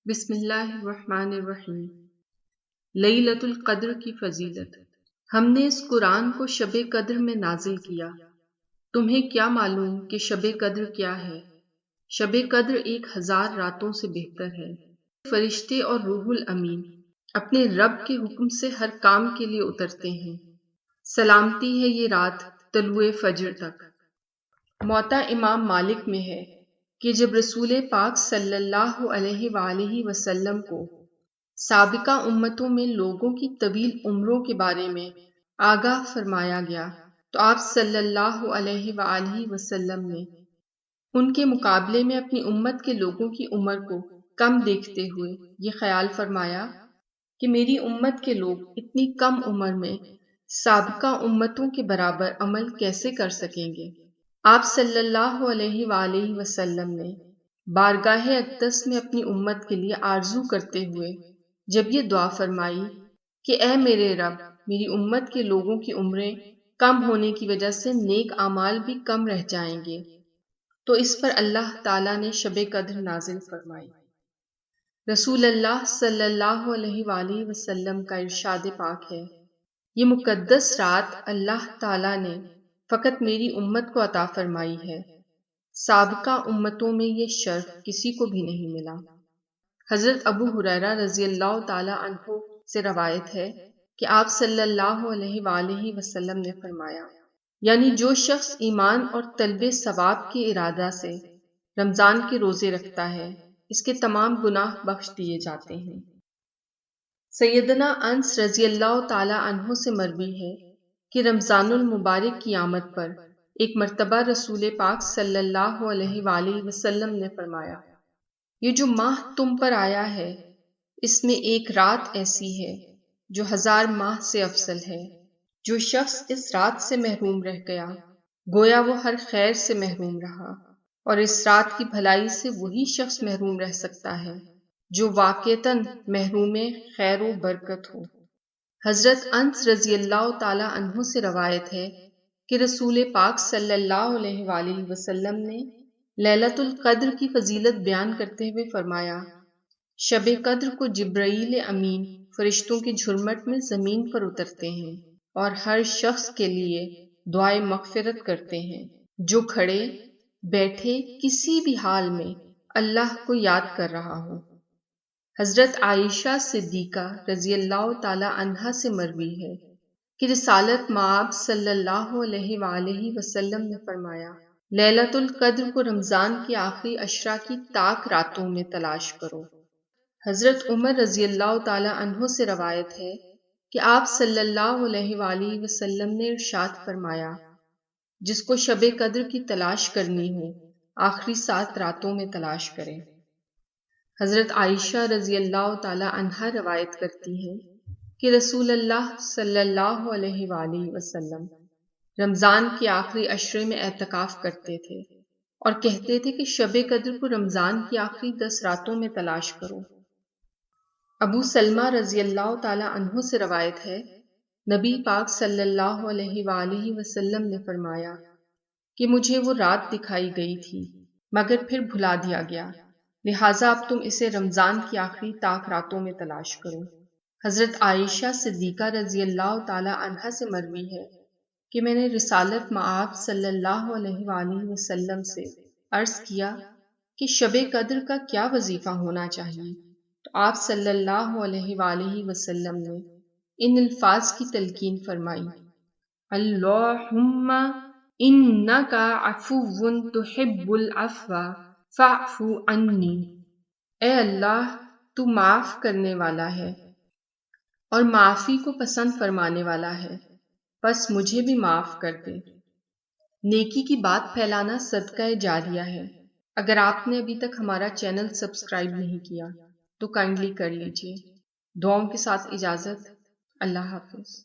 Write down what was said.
بسم اللہ الرحمن الرحیم۔ لیلۃ القدر کی فضیلت۔ ہم نے اس قرآن کو شب قدر میں نازل کیا۔ تمہیں کیا معلوم کہ شب قدر کیا ہے؟ شب قدر 1000 راتوں سے بہتر ہے۔ فرشتے اور روح الامین اپنے رب کے حکم سے ہر کام کے لیے اترتے ہیں۔ سلامتی ہے یہ رات طلوع فجر تک۔ موطا امام مالک میں ہے کہ جب رسول پاک صلی اللہ علیہ وآلہ وسلم کو سابقہ امتوں میں لوگوں کی طویل عمروں کے بارے میں آگاہ فرمایا گیا تو آپ صلی اللہ علیہ وآلہ وسلم نے ان کے مقابلے میں اپنی امت کے لوگوں کی عمر کو کم دیکھتے ہوئے یہ خیال فرمایا کہ میری امت کے لوگ اتنی کم عمر میں سابقہ امتوں کے برابر عمل کیسے کر سکیں گے۔ آپ صلی اللہ علیہ وآلہ وسلم نے بارگاہ اقدس میں اپنی امت کے لیے آرزو کرتے ہوئے جب یہ دعا فرمائی کہ اے میرے رب، میری امت کے لوگوں کی عمریں کم ہونے کی وجہ سے نیک اعمال بھی کم رہ جائیں گے، تو اس پر اللہ تعالیٰ نے شب قدر نازل فرمائی۔ رسول اللہ صلی اللہ علیہ وآلہ وسلم کا ارشاد پاک ہے، یہ مقدس رات اللہ تعالیٰ نے فقط میری امت کو عطا فرمائی ہے، سابقہ امتوں میں یہ شرف کسی کو بھی نہیں ملا۔ حضرت ابو ہریرہ رضی اللہ تعالی عنہ سے روایت ہے کہ آپ صلی اللہ علیہ وآلہ وسلم نے فرمایا، یعنی جو شخص ایمان اور طلب ثواب کے ارادہ سے رمضان کے روزے رکھتا ہے، اس کے تمام گناہ بخش دیے جاتے ہیں۔ سیدنا انس رضی اللہ تعالی عنہ سے مروی ہے کہ رمضان المبارک کی آمد پر ایک مرتبہ رسول پاک صلی اللہ علیہ وآلہ وسلم نے فرمایا، یہ جو ماہ تم پر آیا ہے اس میں ایک رات ایسی ہے جو 1000 ماہ سے افضل ہے۔ جو شخص اس رات سے محروم رہ گیا گویا وہ ہر خیر سے محروم رہا، اور اس رات کی بھلائی سے وہی شخص محروم رہ سکتا ہے جو واقعتاً محروم خیر و برکت ہو۔ حضرت انس رضی اللہ تعالی عنہ سے روایت ہے کہ رسول پاک صلی اللہ علیہ وآلہ وسلم نے لیلۃ القدر کی فضیلت بیان کرتے ہوئے فرمایا، شب قدر کو جبرائیل امین فرشتوں کی جھرمٹ میں زمین پر اترتے ہیں اور ہر شخص کے لیے دعائے مغفرت کرتے ہیں جو کھڑے بیٹھے کسی بھی حال میں اللہ کو یاد کر رہا ہو۔ حضرت عائشہ صدیقہ رضی اللہ تعالی عنہا سے مروی ہے کہ رسالت مآب صلی اللہ علیہ وآلہ وسلم نے فرمایا، لیلۃ القدر کو رمضان کی آخری عشرہ کی طاق راتوں میں تلاش کرو۔ حضرت عمر رضی اللہ تعالی عنہ سے روایت ہے کہ آپ صلی اللہ علیہ وآلہ وسلم نے ارشاد فرمایا، جس کو شب قدر کی تلاش کرنی ہو آخری 7 راتوں میں تلاش کرے۔ حضرت عائشہ رضی اللہ تعالی عنہا روایت کرتی ہیں کہ رسول اللہ صلی اللہ علیہ وآلہ وسلم رمضان کے آخری عشرے میں اعتکاف کرتے تھے اور کہتے تھے کہ شب قدر کو رمضان کی آخری 10 راتوں میں تلاش کرو۔ ابو سلمہ رضی اللہ تعالی عنہ سے روایت ہے، نبی پاک صلی اللہ علیہ وآلہ وسلم نے فرمایا کہ مجھے وہ رات دکھائی گئی تھی مگر پھر بھلا دیا گیا، لہٰذا اب تم اسے رمضان کی آخری طاق راتوں میں تلاش کرو۔ حضرت عائشہ صدیقہ رضی اللہ تعالی عنہا سے مروی ہے کہ میں نے رسالت مآب صلی اللہ علیہ وآلہ وسلم سے عرض کیا کہ شب قدر کا کیا وظیفہ ہونا چاہیے، تو آپ صلی اللہ علیہ وآلہ وسلم نے ان الفاظ کی تلقین فرمائی، اللہم انک عفو تحب العفو فاعف عنی۔ اے اللہ، تو معاف کرنے والا ہے اور معافی کو پسند فرمانے والا ہے، بس مجھے بھی معاف کر دے۔ نیکی کی بات پھیلانا صدقہ جاریہ ہے۔ اگر آپ نے ابھی تک ہمارا چینل سبسکرائب نہیں کیا تو کائنڈلی کر لیجیے۔ دعاؤں کے ساتھ اجازت۔ اللہ حافظ۔